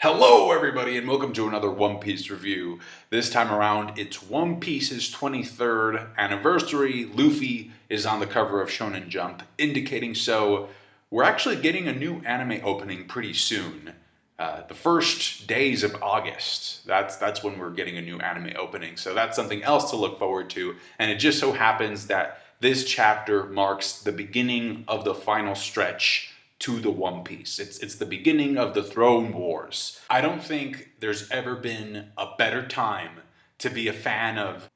Hello everybody and welcome to another One Piece review. This time around it's One Piece's 23rd anniversary. Luffy is on the cover of Shonen Jump, indicating so we're actually getting a new anime opening pretty soon. The first days of August, that's when we're getting a new anime opening. So that's something else to look forward to. And it just so happens that this chapter marks the beginning of the final stretch to the One Piece. It's the beginning of the Throne Wars. I don't think there's ever been a better time to be a fan of.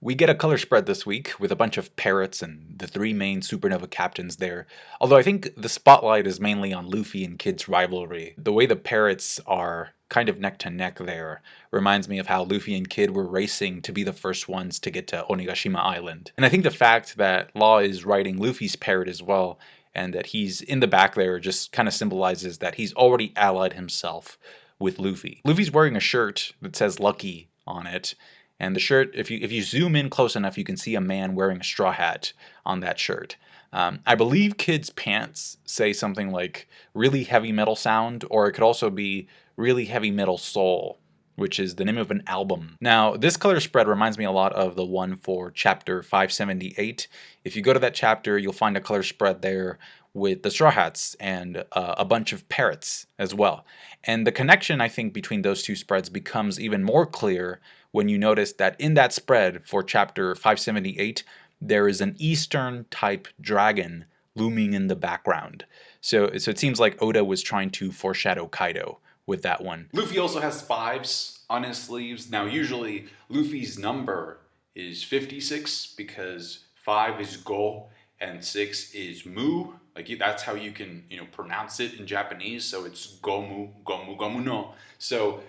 We get a color spread this week with a bunch of parrots and the three main supernova captains there. Although I think the spotlight is mainly on Luffy and Kid's rivalry. The way the parrots are kind of neck to neck there reminds me of how Luffy and Kid were racing to be the first ones to get to Onigashima Island. And I think the fact that Law is riding Luffy's parrot as well, and that he's in the back there, just kind of symbolizes that he's already allied himself with Luffy. Luffy's wearing a shirt that says Lucky on it. And the shirt, if you zoom in close enough, you can see a man wearing a straw hat on that shirt. I believe Kid's pants say something like really heavy metal sound, or it could also be really heavy metal soul, which is the name of an album. Now, this color spread reminds me a lot of the one for chapter 578. If you go to that chapter, you'll find a color spread there with the straw hats and a bunch of parrots as well. And the connection, I think, between those two spreads becomes even more clear when you notice that in that spread for chapter 578, there is an Eastern type dragon looming in the background. So it seems like Oda was trying to foreshadow Kaido with that one. Luffy also has 5s on his sleeves. Now usually Luffy's number is 56 because 5 is Go and 6 is Mu. Like that's how you can pronounce it in Japanese. So it's Gomu, Gomu, Gomu no. So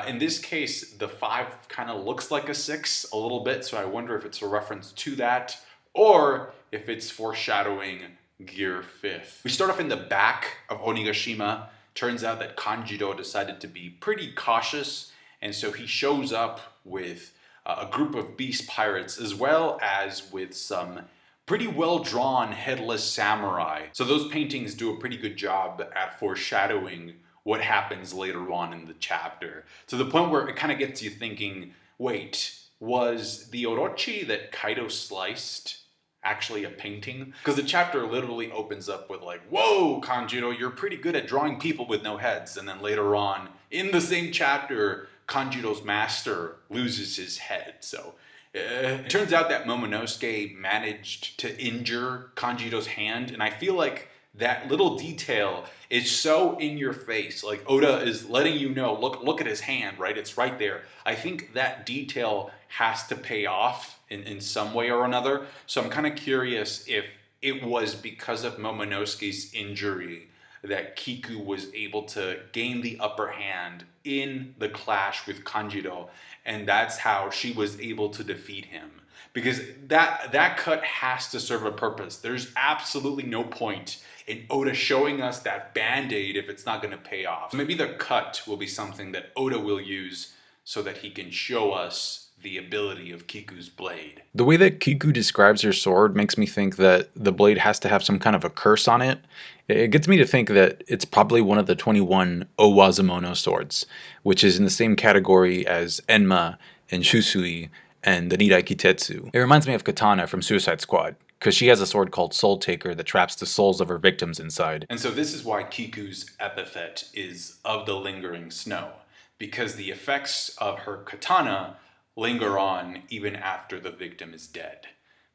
in this case, the 5 kind of looks like a 6 a little bit. So I wonder if it's a reference to that or if it's foreshadowing Gear 5th. We start off in the back of Onigashima. Turns out that Kanjiro decided to be pretty cautious. And so he shows up with a group of beast pirates as well as with some pretty well-drawn headless samurai. So those paintings do a pretty good job at foreshadowing what happens later on in the chapter. To the point where it kind of gets you thinking, wait, was the Orochi that Kaido sliced actually a painting? Because the chapter literally opens up with like, whoa, Kanjiro, you're pretty good at drawing people with no heads. And then later on, in the same chapter, Kanjiro's master loses his head. So it turns out that Momonosuke managed to injure Kanjiro's hand, and I feel like that little detail is so in your face. Like Oda is letting you know, look at his hand, right? It's right there. I think that detail has to pay off in some way or another. So I'm kind of curious if it was because of Momonosuke's injury that Kiku was able to gain the upper hand in the clash with Kanjiro, and that's how she was able to defeat him. Because that cut has to serve a purpose. There's absolutely no point in Oda showing us that band-aid if it's not going to pay off. Maybe the cut will be something that Oda will use so that he can show us the ability of Kiku's blade. The way that Kiku describes her sword makes me think that the blade has to have some kind of a curse on it. It gets me to think that it's probably one of the 21 Owazumono swords, which is in the same category as Enma and Shusui and the Nidai Kitetsu. It reminds me of Katana from Suicide Squad, because she has a sword called Soul Taker that traps the souls of her victims inside. And so this is why Kiku's epithet is of the lingering snow, because the effects of her katana linger on even after the victim is dead.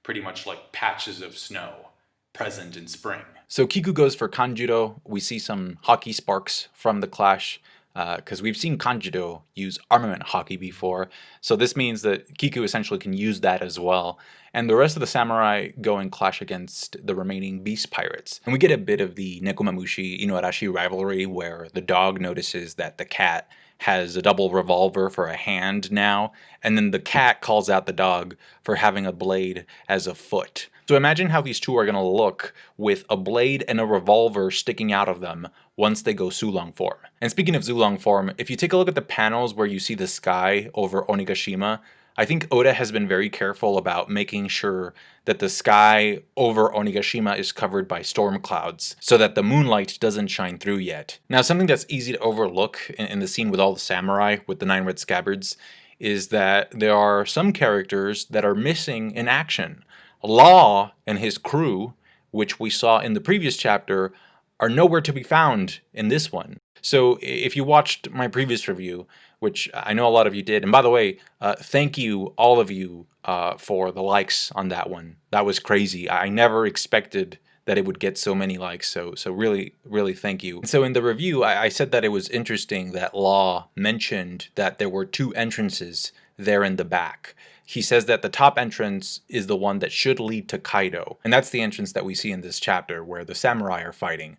Pretty much like patches of snow present in spring. So Kiku goes for Kanjiro. We see some hockey sparks from the clash, because we've seen Kanjiro use armament hockey before. So this means that Kiku essentially can use that as well. And the rest of the samurai go and clash against the remaining beast pirates. And we get a bit of the Nekomamushi Inuarashi rivalry where the dog notices that the cat has a double revolver for a hand now, and then the cat calls out the dog for having a blade as a foot. So imagine how these two are going to look with a blade and a revolver sticking out of them once they go Sulong form. And speaking of Sulong form, if you take a look at the panels where you see the sky over Onigashima, I think Oda has been very careful about making sure that the sky over Onigashima is covered by storm clouds so that the moonlight doesn't shine through yet. Now, something that's easy to overlook in the scene with all the samurai with the 9 red scabbards is that there are some characters that are missing in action. Law and his crew, which we saw in the previous chapter, are nowhere to be found in this one. So if you watched my previous review, which I know a lot of you did, and by the way, thank you, all of you, for the likes on that one. That was crazy. I never expected that it would get so many likes, so really, really thank you. So in the review, I said that it was interesting that Law mentioned that there were 2 entrances there in the back. He says that the top entrance is the one that should lead to Kaido, and that's the entrance that we see in this chapter where the samurai are fighting.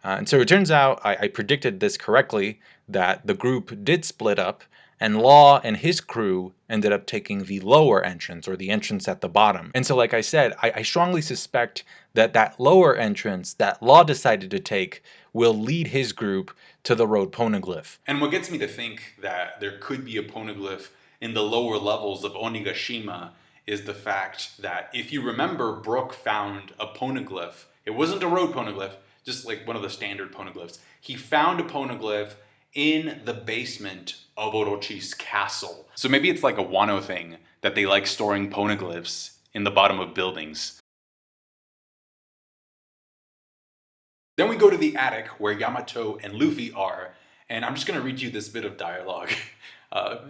And so it turns out I predicted this correctly, that the group did split up, and Law and his crew ended up taking the lower entrance, or the entrance at the bottom. And so like I said, I strongly suspect that that lower entrance that Law decided to take will lead his group to the road poneglyph. And what gets me to think that there could be a poneglyph in the lower levels of Onigashima is the fact that, if you remember, Brook found a poneglyph. It wasn't a road poneglyph, just like one of the standard poneglyphs. He found a poneglyph in the basement of Orochi's castle. So maybe it's like a Wano thing, that they like storing poneglyphs in the bottom of buildings. Then we go to the attic where Yamato and Luffy are, and I'm just going to read you this bit of dialogue.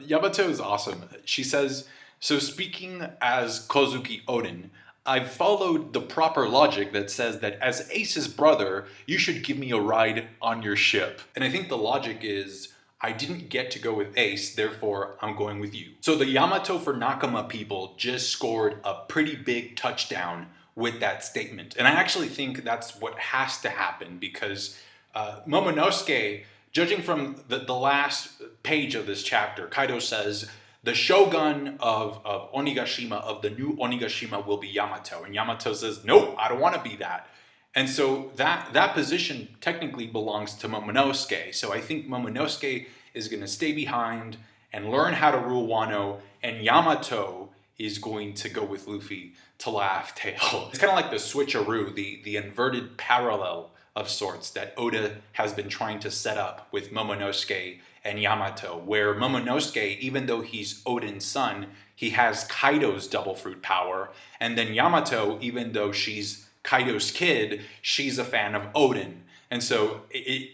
Yamato is awesome. She says, "So speaking as Kozuki Oden, I've followed the proper logic that says that as Ace's brother, you should give me a ride on your ship." And I think the logic is, I didn't get to go with Ace, therefore I'm going with you. So the Yamato for Nakama people just scored a pretty big touchdown with that statement. And I actually think that's what has to happen, because Momonosuke, judging from the last page of this chapter, Kaido says, the shogun of Onigashima, of the new Onigashima, will be Yamato. And Yamato says, nope, I don't want to be that. And so that position technically belongs to Momonosuke. So I think Momonosuke is going to stay behind and learn how to rule Wano, and Yamato is going to go with Luffy to Laugh Tale. It's kind of like the switcheroo, the inverted parallel of sorts that Oda has been trying to set up with Momonosuke and Yamato, where Momonosuke, even though he's Odin's son, he has Kaido's double fruit power, and then Yamato, even though she's Kaido's kid, she's a fan of Odin. And so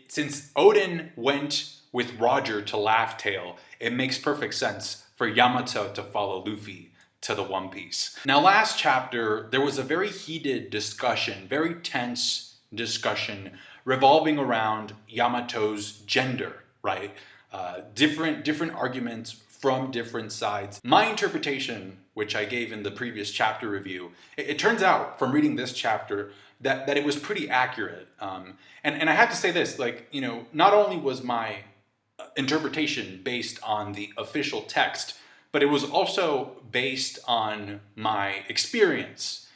since Odin went with Roger to Laugh Tale, it makes perfect sense for Yamato to follow Luffy to the One Piece. Now, last chapter, there was a very heated discussion, very tense discussion revolving around Yamato's gender, right? Different arguments from different sides. My interpretation, which I gave in the previous chapter review, it turns out from reading this chapter that it was pretty accurate. And I have to say this, like, you know, not only was my interpretation based on the official text, but it was also based on my experience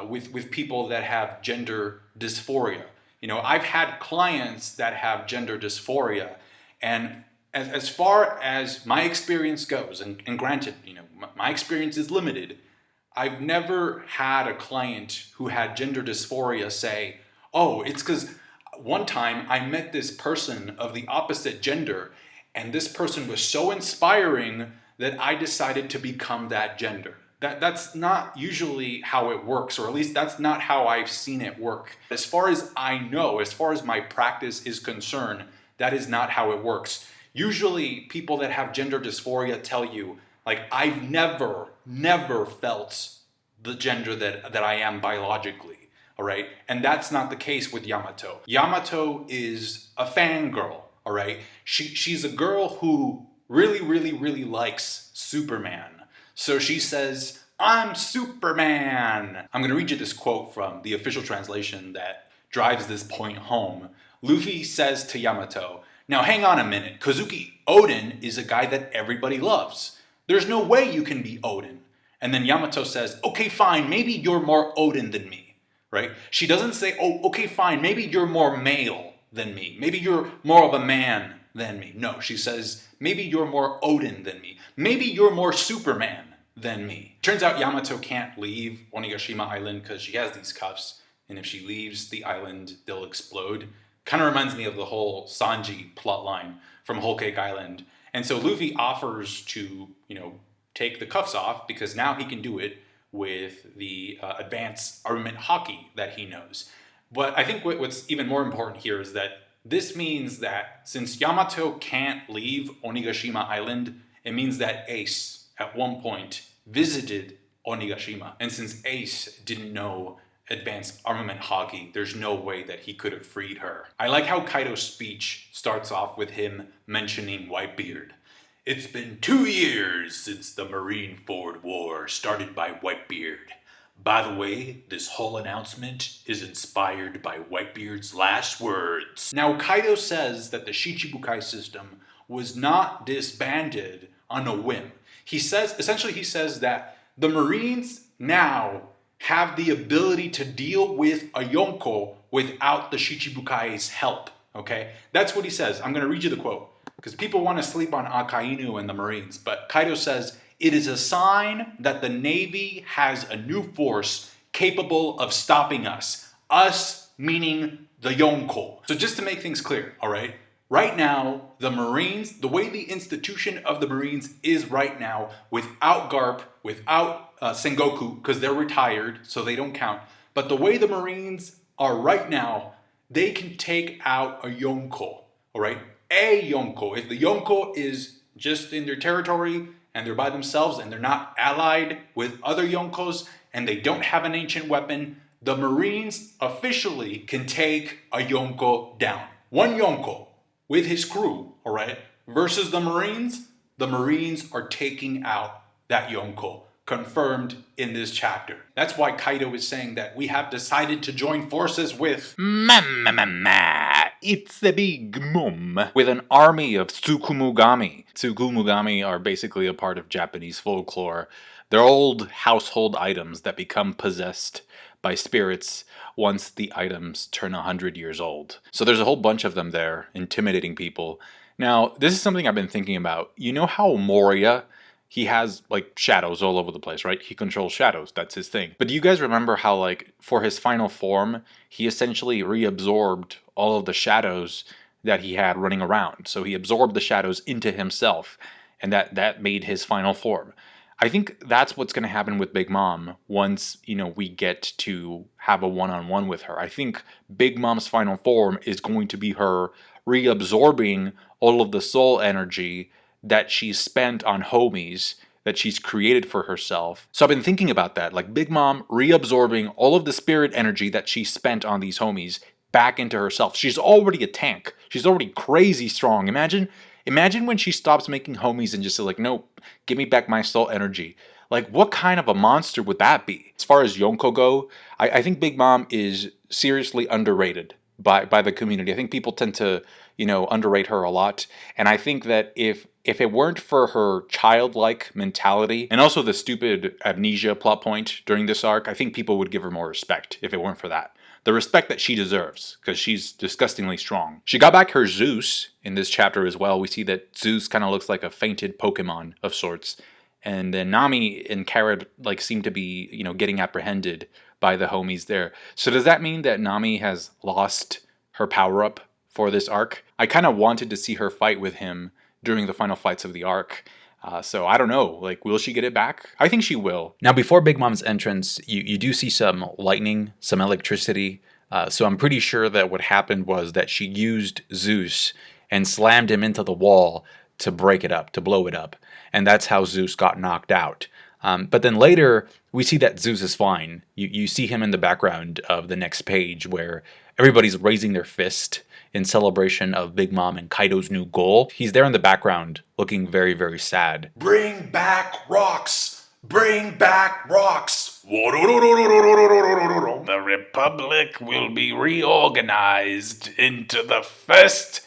with people that have gender dysphoria. You know, I've had clients that have gender dysphoria, and as far as my experience goes, and granted, you know, my experience is limited, I've never had a client who had gender dysphoria say, oh, it's because one time I met this person of the opposite gender, and this person was so inspiring that I decided to become that gender. That's not usually how it works, or at least that's not how I've seen it work. As far as I know, as far as my practice is concerned, that is not how it works. Usually people that have gender dysphoria tell you, like, I've never felt the gender that I am biologically, all right? And that's not the case with Yamato. Yamato is a fangirl, all right? She's a girl who really likes Superman. So she says, I'm Superman. I'm gonna read you this quote from the official translation that drives this point home. Luffy says to Yamato, now hang on a minute, Kozuki Odin is a guy that everybody loves. There's no way you can be Odin. And then Yamato says, okay, fine, maybe you're more Odin than me, right? She doesn't say, oh, okay, fine, maybe you're more male than me. Maybe you're more of a man than me. No, she says, maybe you're more Odin than me. Maybe you're more Superman than me. Turns out Yamato can't leave Onigashima Island because she has these cuffs, and if she leaves the island, they'll explode. Kind of reminds me of the whole Sanji plotline from Whole Cake Island. And so Luffy offers to, take the cuffs off because now he can do it with the advanced armament hockey that he knows. But I think what's even more important here is that this means that since Yamato can't leave Onigashima Island, it means that Ace, at one point, visited Onigashima. And since Ace didn't know advanced armament hockey, there's no way that he could have freed her. I like how Kaido's speech starts off with him mentioning Whitebeard. It's been 2 years since the Marineford War started by Whitebeard. By the way, this whole announcement is inspired by Whitebeard's last words. Now, Kaido says that the Shichibukai system was not disbanded on a whim. He says that the Marines now have the ability to deal with a Yonko without the Shichibukai's help, okay? That's what he says. I'm going to read you the quote, because people want to sleep on Akainu and the Marines, but Kaido says, it is a sign that the Navy has a new force capable of stopping us. Us meaning the Yonko. So just to make things clear, all right? Right now, the Marines, the way the institution of the Marines is right now, without Garp, without Sengoku, because they're retired, so they don't count. But the way the Marines are right now, they can take out a Yonko, all right? A Yonko. If the Yonko is just in their territory and they're by themselves and they're not allied with other Yonkos and they don't have an ancient weapon, the Marines officially can take a Yonko down. One Yonko with his crew, all right, versus the Marines are taking out that Yonko, confirmed in this chapter. That's why Kaido is saying that we have decided to join forces with it's the Big Mom, with an army of Tsukumugami. Tsukumugami are basically a part of Japanese folklore. They're old household items that become possessed by spirits once the items turn 100 years old. So there's a whole bunch of them there, intimidating people. Now, this is something I've been thinking about. You know how Moria, he has like shadows all over the place, right? He controls shadows. That's his thing. But do you guys remember how like for his final form, he essentially reabsorbed all of the shadows that he had running around. So he absorbed the shadows into himself, and that made his final form. I think that's what's going to happen with Big Mom once, we get to have a one-on-one with her. I think Big Mom's final form is going to be her reabsorbing all of the soul energy that she's spent on homies that she's created for herself. So I've been thinking about that, like Big Mom reabsorbing all of the spirit energy that she spent on these homies back into herself. She's already a tank. She's already crazy strong. Imagine when she stops making homies and just like, nope, give me back my soul energy. Like, what kind of a monster would that be? As far as Yonko go, I think Big Mom is seriously underrated by the community. I think people tend to, underrate her a lot. And I think that if it weren't for her childlike mentality and also the stupid amnesia plot point during this arc, I think people would give her more respect if it weren't for that. The respect that she deserves, because she's disgustingly strong. She got back her Zeus in this chapter as well. We see that Zeus kind of looks like a fainted Pokemon of sorts. And then Nami and Carrot seem to be, getting apprehended by the homies there. So does that mean that Nami has lost her power-up for this arc? I kind of wanted to see her fight with him during the final fights of the arc. So I don't know, will she get it back? I think she will. Now, before Big Mom's entrance, you do see some lightning, some electricity. So I'm pretty sure that what happened was that she used Zeus and slammed him into the wall to break it up, to blow it up. And that's how Zeus got knocked out. But then later, we see that Zeus is fine. You see him in the background of the next page where everybody's raising their fist in celebration of Big Mom and Kaido's new goal. He's there in the background, looking very, very sad. Bring back rocks! Bring back rocks! The Republic will be reorganized into the first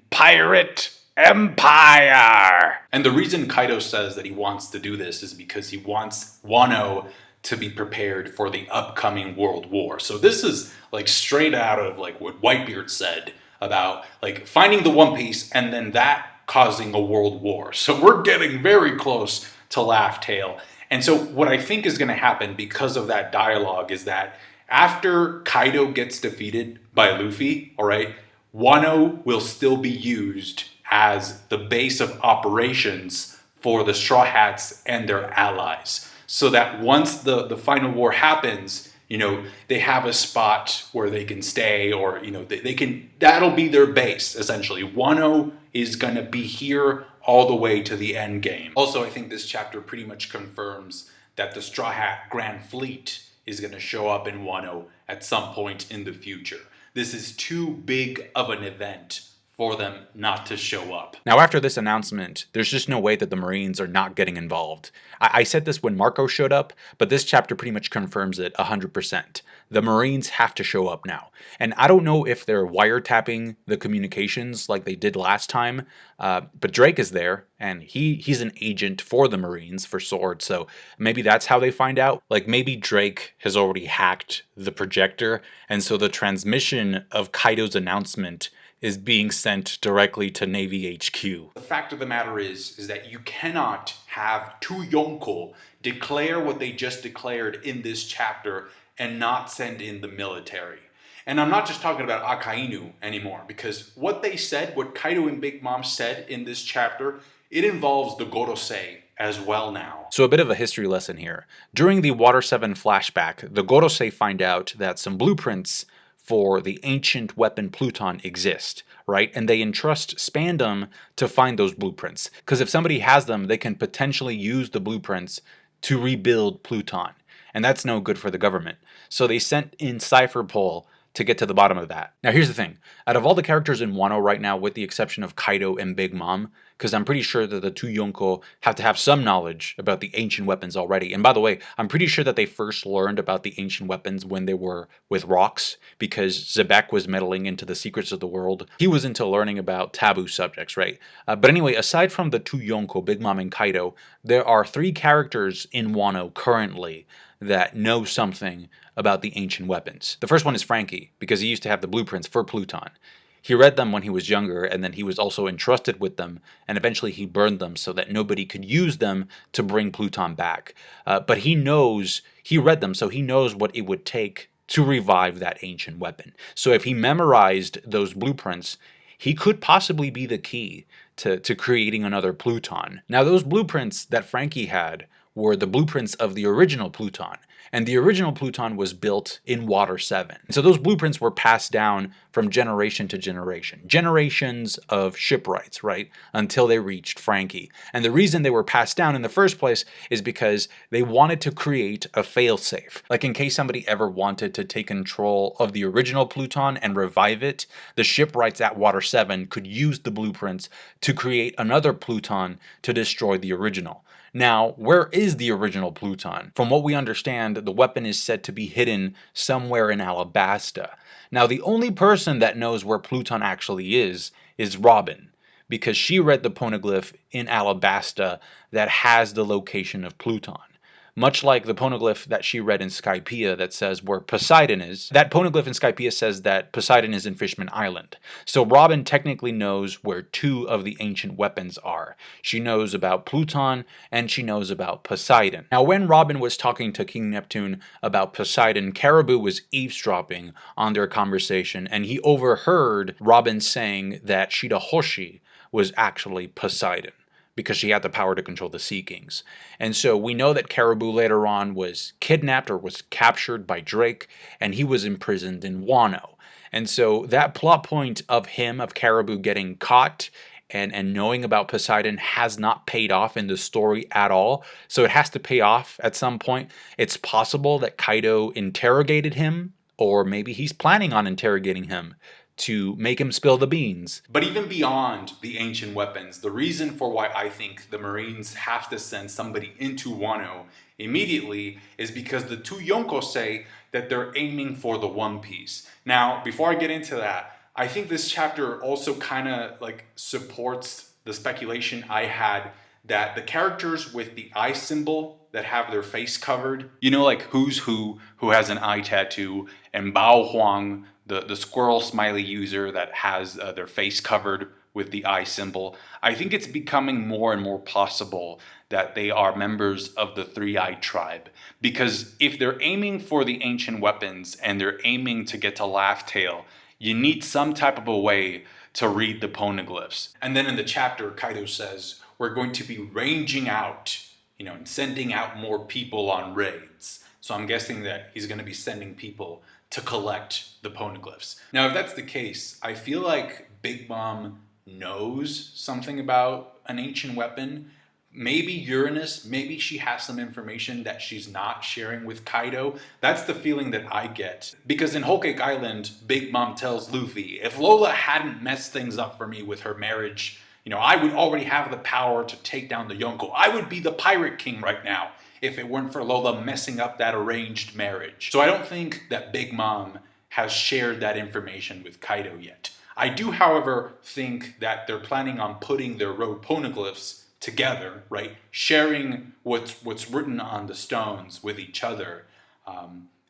pirate empire. And the reason Kaido says that he wants to do this is because he wants Wano to be prepared for the upcoming world war. So this is straight out of what Whitebeard said about finding the One Piece, and then that causing a world war. So we're getting very close to Laugh Tale. And so what I think is going to happen because of that dialogue is that after Kaido gets defeated by Luffy, all right, Wano will still be used as the base of operations for the Straw Hats and their allies. So that once the final war happens, they have a spot where they can stay, or, they can, that'll be their base, essentially. Wano is going to be here all the way to the end game. Also, I think this chapter pretty much confirms that the Straw Hat Grand Fleet is going to show up in Wano at some point in the future. This is too big of an event for them not to show up. Now, after this announcement, there's just no way that the Marines are not getting involved. I said this when Marco showed up, but this chapter pretty much confirms it 100%. The Marines have to show up now. And I don't know if they're wiretapping the communications like they did last time, but Drake is there, and he's an agent for the Marines, for Sword, so maybe that's how they find out. Like, maybe Drake has already hacked the projector, and so the transmission of Kaido's announcement is being sent directly to Navy HQ. The fact of the matter is that you cannot have two Yonko declare what they just declared in this chapter and not send in the military. And I'm not just talking about Akainu anymore, because what they said, what Kaido and Big Mom said in this chapter, it involves the Gorosei as well now. So a bit of a history lesson here. During the Water 7 flashback, the Gorosei find out that some blueprints for the ancient weapon Pluton exist, right? And they entrust Spandam to find those blueprints. Because if somebody has them, they can potentially use the blueprints to rebuild Pluton. And that's no good for the government. So they sent in Cypher Pole to get to the bottom of that. Now here's the thing. Out of all the characters in Wano right now, with the exception of Kaido and Big Mom, because I'm pretty sure that the two Yonko have to have some knowledge about the ancient weapons already. And by the way, I'm pretty sure that they first learned about the ancient weapons when they were with rocks, because Zebek was meddling into the secrets of the world. He was into learning about taboo subjects, right? But anyway, aside from the two Yonko, Big Mom and Kaido, there are 3 characters in Wano currently that know something about the ancient weapons. The first one is Frankie, because he used to have the blueprints for Pluton. He read them when he was younger, and then he was also entrusted with them, and eventually he burned them so that nobody could use them to bring Pluton back. But he read them, so he knows what it would take to revive that ancient weapon. So if he memorized those blueprints, he could possibly be the key to creating another Pluton. Now, those blueprints that Frankie had were the blueprints of the original Pluton. And the original Pluton was built in Water 7. So those blueprints were passed down from generation to generation. Generations of shipwrights, right? Until they reached Frankie. And the reason they were passed down in the first place is because they wanted to create a failsafe. Like, in case somebody ever wanted to take control of the original Pluton and revive it, the shipwrights at Water 7 could use the blueprints to create another Pluton to destroy the original. Now, where is the original Pluton? From what we understand, the weapon is said to be hidden somewhere in Alabasta. Now, the only person that knows where Pluton actually is Robin, because she read the poneglyph in Alabasta that has the location of Pluton. Much like the poneglyph that she read in Skypiea that says where Poseidon is, that poneglyph in Skypiea says that Poseidon is in Fishman Island. So Robin technically knows where 2 of the ancient weapons are. She knows about Pluton, and she knows about Poseidon. Now, when Robin was talking to King Neptune about Poseidon, Caribou was eavesdropping on their conversation, and he overheard Robin saying that Shidahoshi was actually Poseidon, because she had the power to control the Sea Kings. And so we know that Caribou later on was kidnapped or was captured by Drake, and he was imprisoned in Wano. And so that plot point of Caribou getting caught and knowing about Poseidon has not paid off in the story at all. So it has to pay off at some point. It's possible that Kaido interrogated him, or maybe he's planning on interrogating him to make him spill the beans. But even beyond the ancient weapons, the reason for why I think the Marines have to send somebody into Wano immediately is because the two Yonko say that they're aiming for the One Piece. Now, before I get into that, I think this chapter also kind of supports the speculation I had that the characters with the eye symbol that have their face covered, like Who's Who has an eye tattoo, and Bao Huang the squirrel smiley user that has their face covered with the eye symbol. I think it's becoming more and more possible that they are members of the Three-Eyed Tribe. Because if they're aiming for the ancient weapons and they're aiming to get to Laugh Tale, you need some type of a way to read the poneglyphs. And then in the chapter, Kaido says, we're going to be ranging out, and sending out more people on raids. So I'm guessing that he's going to be sending people to collect the poneglyphs. Now, if that's the case, I feel like Big Mom knows something about an ancient weapon. Maybe Uranus, maybe she has some information that she's not sharing with Kaido. That's the feeling that I get. Because in Whole Cake Island, Big Mom tells Luffy, if Lola hadn't messed things up for me with her marriage, I would already have the power to take down the Yonko. I would be the Pirate King right now if it weren't for Lola messing up that arranged marriage. So I don't think that Big Mom has shared that information with Kaido yet. I do, however, think that they're planning on putting their road poneglyphs together, right? Sharing what's written on the stones with each other.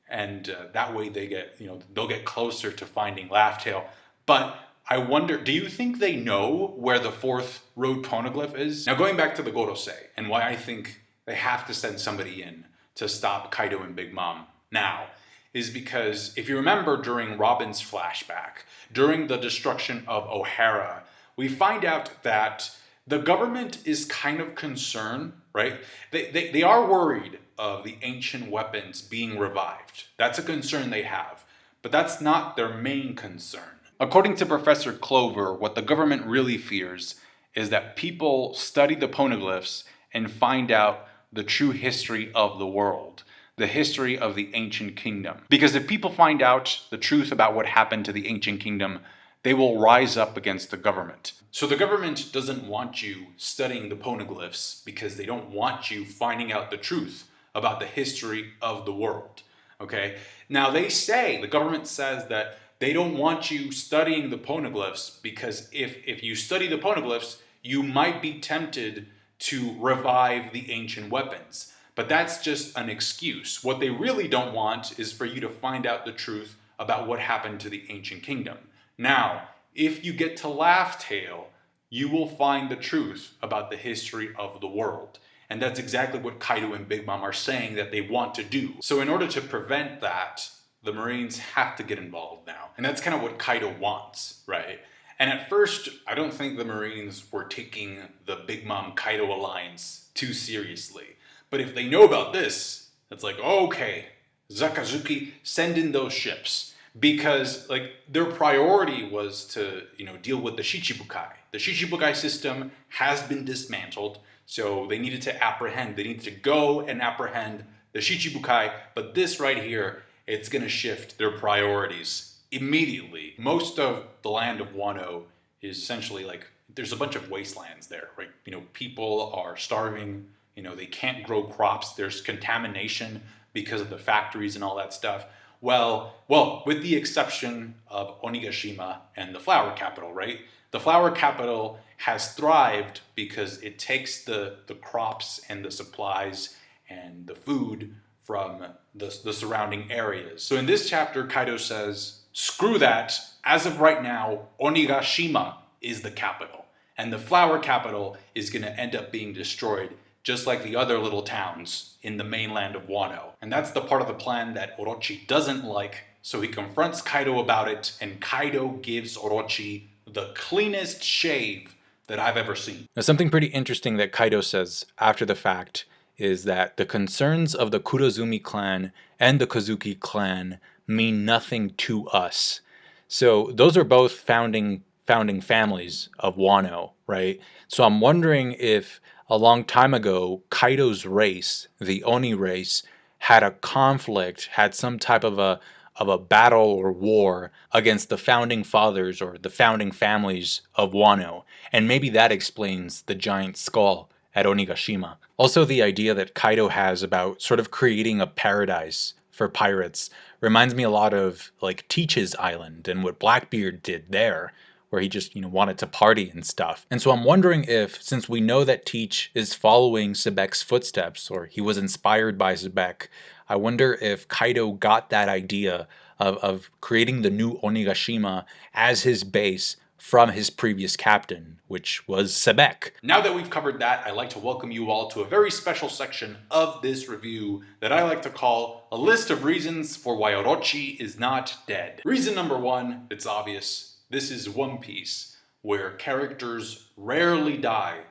And that way they get, they'll get closer to finding Laugh Tale. But I wonder, do you think they know where the fourth road poneglyph is? Now, going back to the Gorosei and why I think they have to send somebody in to stop Kaido and Big Mom now is because if you remember during Robin's flashback, during the destruction of O'Hara, we find out that the government is kind of concerned, right? They are worried of the ancient weapons being revived. That's a concern they have, but that's not their main concern. According to Professor Clover, what the government really fears is that people study the poneglyphs and find out the true history of the world, the history of the ancient kingdom. Because if people find out the truth about what happened to the ancient kingdom, they will rise up against the government. So the government doesn't want you studying the poneglyphs because they don't want you finding out the truth about the history of the world. Okay? Now the government says that they don't want you studying the poneglyphs because if you study the poneglyphs, you might be tempted to revive the ancient weapons. But that's just an excuse. What they really don't want is for you to find out the truth about what happened to the ancient kingdom. Now, if you get to Laugh Tale, you will find the truth about the history of the world. And that's exactly what Kaido and Big Mom are saying that they want to do. So in order to prevent that, the Marines have to get involved now. And that's kind of what Kaido wants, right? And at first, I don't think the Marines were taking the Big Mom Kaido alliance too seriously. But if they know about this, it's like, okay, Sakazuki, send in those ships. Because their priority was to, deal with the Shichibukai. The Shichibukai system has been dismantled, so they needed to go and apprehend the Shichibukai, but this right here, it's going to shift their priorities immediately. Most of the land of Wano is essentially there's a bunch of wastelands there, right? People are starving, they can't grow crops, there's contamination because of the factories and all that stuff. Well, with the exception of Onigashima and the flower capital, right? The flower capital has thrived because it takes the crops and the supplies and the food from the surrounding areas. So in this chapter, Kaido says, screw that. As of right now, Onigashima is the capital. And the flower capital is going to end up being destroyed just like the other little towns in the mainland of Wano. And that's the part of the plan that Orochi doesn't like, so he confronts Kaido about it, and Kaido gives Orochi the cleanest shave that I've ever seen. Now, something pretty interesting that Kaido says after the fact is that the concerns of the Kurozumi clan and the Kozuki clan mean nothing to us. So those are both founding families of Wano, right? So I'm wondering if a long time ago, Kaido's race, the Oni race, had a conflict, had some type of a battle or war against the founding fathers or the founding families of Wano. And maybe that explains the giant skull at Onigashima. Also, the idea that Kaido has about sort of creating a paradise for pirates reminds me a lot of Teach's Island and what Blackbeard did there, where he just, wanted to party and stuff. And so I'm wondering if, since we know that Teach is following Sebek's footsteps, or he was inspired by Sebek, I wonder if Kaido got that idea of creating the new Onigashima as his base from his previous captain, which was Sebek. Now that we've covered that, I'd like to welcome you all to a very special section of this review that I like to call a list of reasons for why Orochi is not dead. Reason number one, it's obvious. This is One Piece, where characters rarely die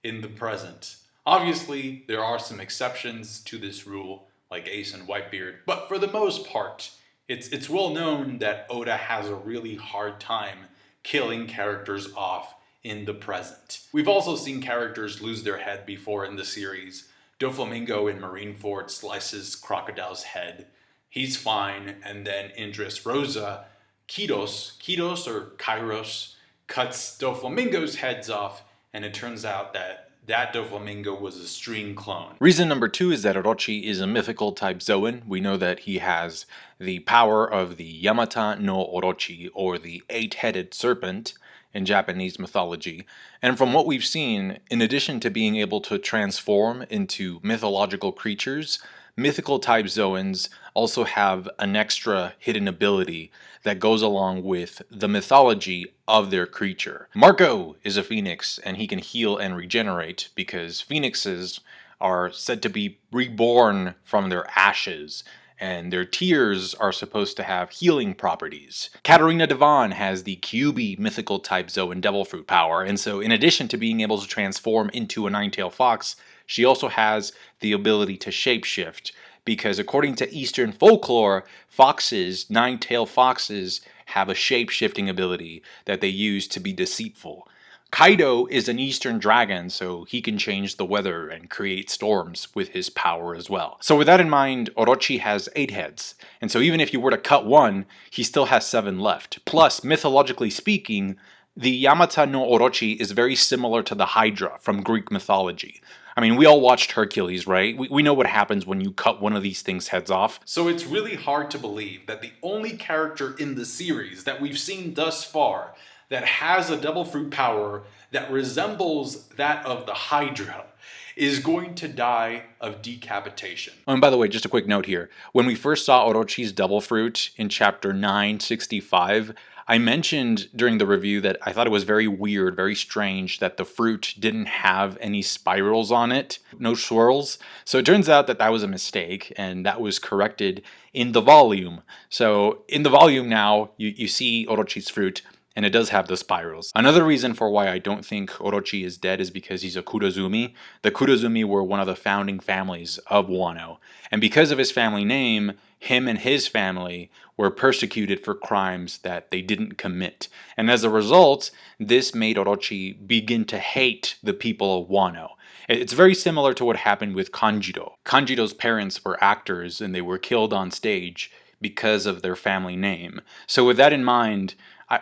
in the present. Obviously, there are some exceptions to this rule, like Ace and Whitebeard, but for the most part, it's well known that Oda has a really hard time killing characters off in the present. We've also seen characters lose their head before in the series. Doflamingo in Marineford slices Crocodile's head. He's fine, and then in Dressrosa, Kidos or Kairos, cuts Doflamingo's heads off, and it turns out that Doflamingo was a string clone. Reason number two is that Orochi is a mythical type Zoan. We know that he has the power of the Yamato no Orochi, or the eight-headed serpent in Japanese mythology. And from what we've seen, in addition to being able to transform into mythological creatures, mythical type Zoans also have an extra hidden ability that goes along with the mythology of their creature. Marco is a phoenix, and he can heal and regenerate because phoenixes are said to be reborn from their ashes, and their tears are supposed to have healing properties. Katarina Devon has the QB mythical type Zoan Devil Fruit power, and so in addition to being able to transform into a nine-tailed fox, she also has the ability to shapeshift, because according to Eastern folklore, foxes, nine-tailed foxes, have a shape-shifting ability that they use to be deceitful. Kaido is an Eastern dragon, so he can change the weather and create storms with his power as well. So with that in mind, Orochi has 8 heads, and so even if you were to cut one, he still has 7 left. Plus, mythologically speaking, the Yamato no Orochi is very similar to the Hydra from Greek mythology. I mean, we all watched Hercules, right? We know what happens when you cut one of these things' heads off. So it's really hard to believe that the only character in the series that we've seen thus far that has a devil fruit power that resembles that of the Hydra is going to die of decapitation. Oh, and by the way, just a quick note here. When we first saw Orochi's devil fruit in chapter 965, I mentioned during the review that I thought it was very weird, very strange that the fruit didn't have any spirals on it, no swirls. So it turns out that that was a mistake, and that was corrected in the volume. So in the volume now, you see Orochi's fruit, and it does have the spirals. Another reason for why I don't think Orochi is dead is because he's a Kurozumi. The Kurozumi were one of the founding families of Wano. And because of his family name, him and his family were persecuted for crimes that they didn't commit. And as a result, this made Orochi begin to hate the people of Wano. It's very similar to what happened with Kanjiro. Kanjiro's parents were actors, and they were killed on stage because of their family name. So with that in mind,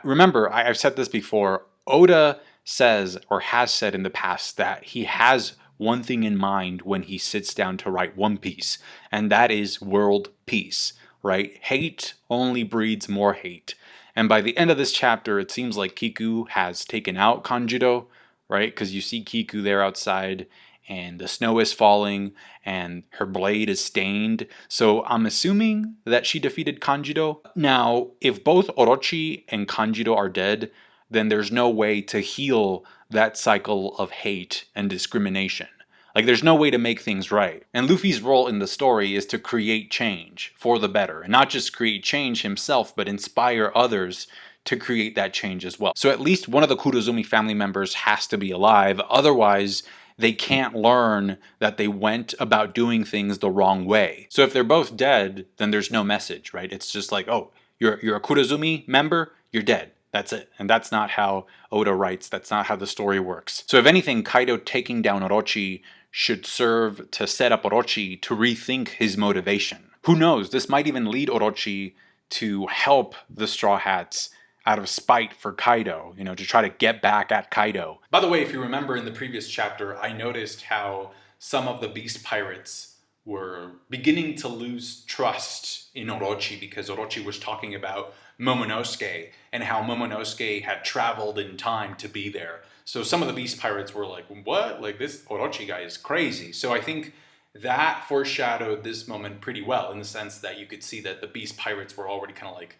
remember, I've said this before, Oda says, or has said in the past, that he has one thing in mind when he sits down to write One Piece, and that is world peace, right? Hate only breeds more hate. And by the end of this chapter, it seems like Kiku has taken out Kanjiro, right? Because you see Kiku there outside, and the snow is falling, and her blade is stained. So I'm assuming that she defeated Kanjiro. Now, if both Orochi and Kanjiro are dead, then there's no way to heal that cycle of hate and discrimination. Like, there's no way to make things right. And Luffy's role in the story is to create change for the better. And not just create change himself, but inspire others to create that change as well. So at least one of the Kurozumi family members has to be alive. Otherwise, they can't learn that they went about doing things the wrong way. So if they're both dead, then there's no message, right? It's just like, oh, you're a Kurozumi member, you're dead. That's it. And that's not how Oda writes. That's not how the story works. So if anything, Kaido taking down Orochi should serve to set up Orochi to rethink his motivation. Who knows? This might even lead Orochi to help the Straw Hats out of spite for Kaido, to try to get back at Kaido. By the way, if you remember in the previous chapter, I noticed how some of the Beast Pirates were beginning to lose trust in Orochi because Orochi was talking about Momonosuke and how Momonosuke had traveled in time to be there. So some of the Beast Pirates were like, what? Like, this Orochi guy is crazy. So I think that foreshadowed this moment pretty well, in the sense that you could see that the Beast Pirates were already kind of like,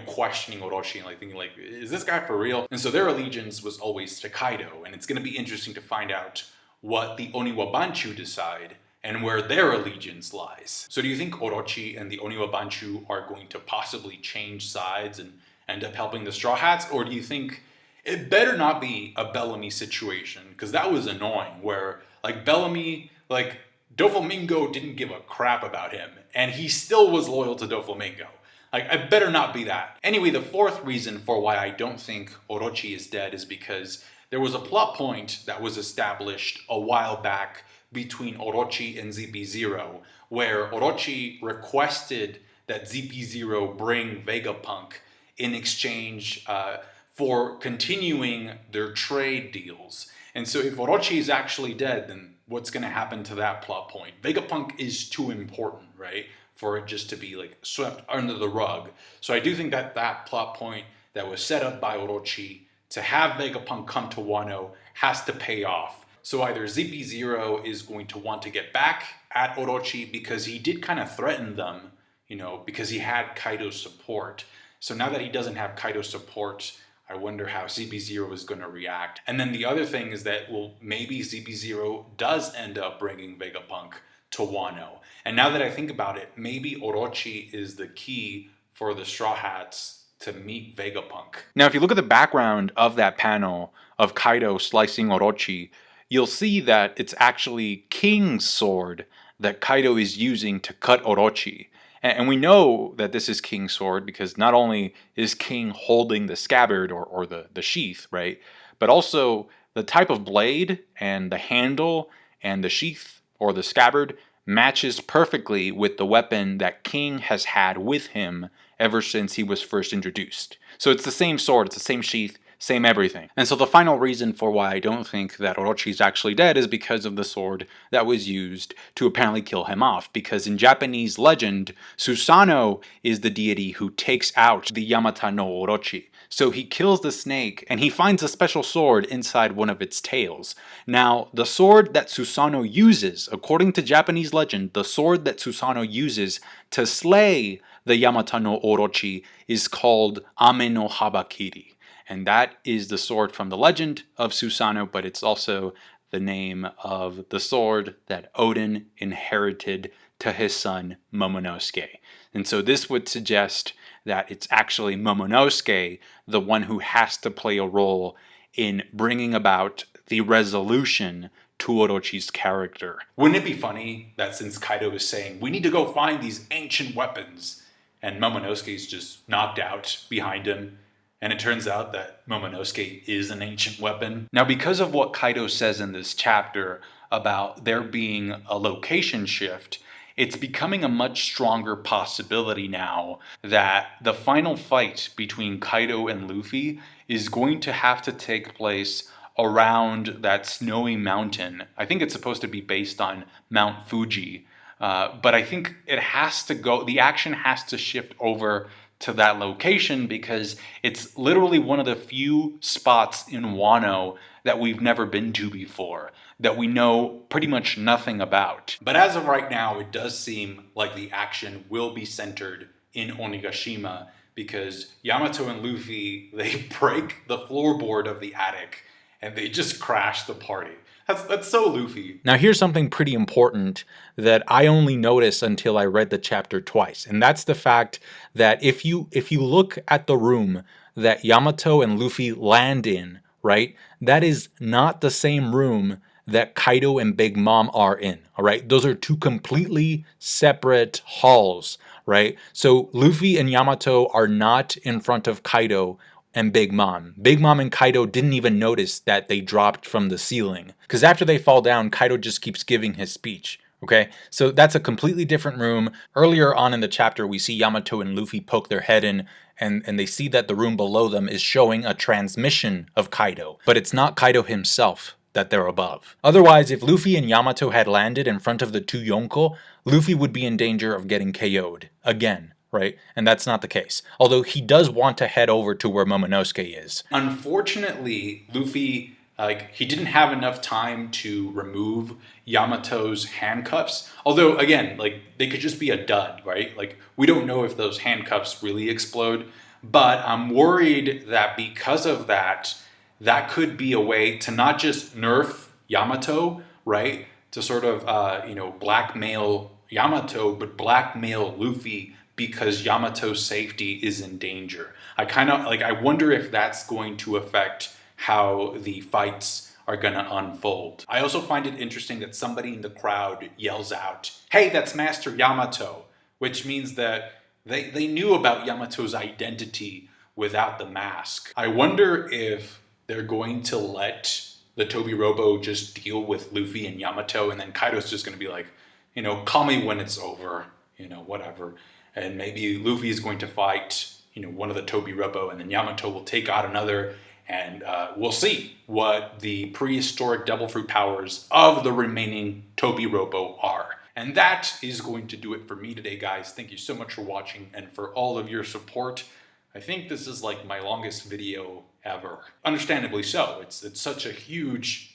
questioning Orochi and like thinking like, is this guy for real? And so their allegiance was always to Kaido, and it's going to be interesting to find out what the Oniwabanchu decide and where their allegiance lies. So do you think Orochi and the Oniwabanchu are going to possibly change sides and end up helping the Straw Hats, or do you think it better not be a Bellamy situation? Because that was annoying, where like Bellamy, like Doflamingo didn't give a crap about him, and he still was loyal to Doflamingo. Like, I better not be that. Anyway, the fourth reason for why I don't think Orochi is dead is because there was a plot point that was established a while back between Orochi and ZP0, where Orochi requested that ZP0 bring Vegapunk in exchange for continuing their trade deals. And so if Orochi is actually dead, then what's going to happen to that plot point? Vegapunk is too important, right, for it just to be like swept under the rug. So I do think that that plot point that was set up by Orochi to have Vegapunk come to Wano has to pay off. So either ZP0 is going to want to get back at Orochi because he did kind of threaten them, because he had Kaido's support. So now that he doesn't have Kaido's support, I wonder how ZP0 is going to react. And then the other thing is that, well, maybe ZP0 does end up bringing Vegapunk to Wano. And now that I think about it, maybe Orochi is the key for the Straw Hats to meet Vegapunk. Now, if you look at the background of that panel of Kaido slicing Orochi, you'll see that it's actually King's sword that Kaido is using to cut Orochi. And we know that this is King's sword because not only is King holding the scabbard or the sheath, right, but also the type of blade and the handle and the sheath or the scabbard matches perfectly with the weapon that King has had with him ever since he was first introduced. So it's the same sword, it's the same sheath, same everything. And so the final reason for why I don't think that Orochi is actually dead is because of the sword that was used to apparently kill him off. Because in Japanese legend, Susanoo is the deity who takes out the Yamato no Orochi. So he kills the snake and he finds a special sword inside one of its tails. Now, the sword that Susanoo uses, according to Japanese legend, the sword that Susanoo uses to slay the Yamato no Orochi is called Ame no Habakiri. And that is the sword from the legend of Susanoo, but it's also the name of the sword that Odin inherited to his son Momonosuke. And so this would suggest that it's actually Momonosuke, the one who has to play a role in bringing about the resolution to Orochi's character. Wouldn't it be funny that since Kaido is saying, we need to go find these ancient weapons, and Momonosuke's just knocked out behind him, and it turns out that Momonosuke is an ancient weapon? Now, because of what Kaido says in this chapter about there being a location shift, it's becoming a much stronger possibility now that the final fight between Kaido and Luffy is going to have to take place around that snowy mountain. I think it's supposed to be based on Mount Fuji, but I think it has to go, the action has to shift over to that location because it's literally one of the few spots in Wano that we've never been to before, that we know pretty much nothing about. But as of right now, it does seem like the action will be centered in Onigashima because Yamato and Luffy, they break the floorboard of the attic and they just crash the party. That's so Luffy. Now here's something pretty important that I only noticed until I read the chapter twice, and that's the fact that if you look at the room that Yamato and Luffy land in, right, that is not the same room that Kaido and Big Mom are in, all right? Those are two completely separate halls, right? So Luffy and Yamato are not in front of Kaido and Big Mom. Big Mom and Kaido didn't even notice that they dropped from the ceiling. Because after they fall down, Kaido just keeps giving his speech. Okay, so that's a completely different room. Earlier on in the chapter, we see Yamato and Luffy poke their head in, and they see that the room below them is showing a transmission of Kaido. But it's not Kaido himself that they're above. Otherwise, if Luffy and Yamato had landed in front of the two Yonko, Luffy would be in danger of getting KO'd again. Right? And that's not the case. Although he does want to head over to where Momonosuke is. Unfortunately, Luffy Like, he didn't have enough time to remove Yamato's handcuffs. Although, again, like, they could just be a dud, right? Like, we don't know if those handcuffs really explode. But I'm worried that because of that, that could be a way to not just nerf Yamato, right? To sort of, blackmail Yamato, but blackmail Luffy because Yamato's safety is in danger. I wonder if that's going to affect how the fights are going to unfold. I also find it interesting that somebody in the crowd yells out, "Hey, that's Master Yamato," which means that they knew about Yamato's identity without the mask. I wonder if they're going to let the Toby Robo just deal with Luffy and Yamato, and then Kaido's just going to be like, call me when it's over, whatever. And maybe Luffy is going to fight, one of the Toby Robo, and then Yamato will take out another, and we'll see what the prehistoric devil fruit powers of the remaining Toby Robo are. And that is going to do it for me today, guys. Thank you so much for watching and for all of your support. I think this is like my longest video ever. Understandably so. It's such a huge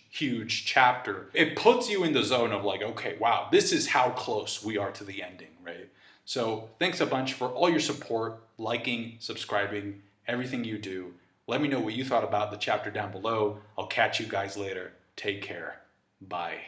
chapter. It puts you in the zone of like, okay, wow, this is how close we are to the ending, right? So thanks a bunch for all your support, liking, subscribing, everything you do. Let me know what you thought about the chapter down below. I'll catch you guys later. Take care. Bye.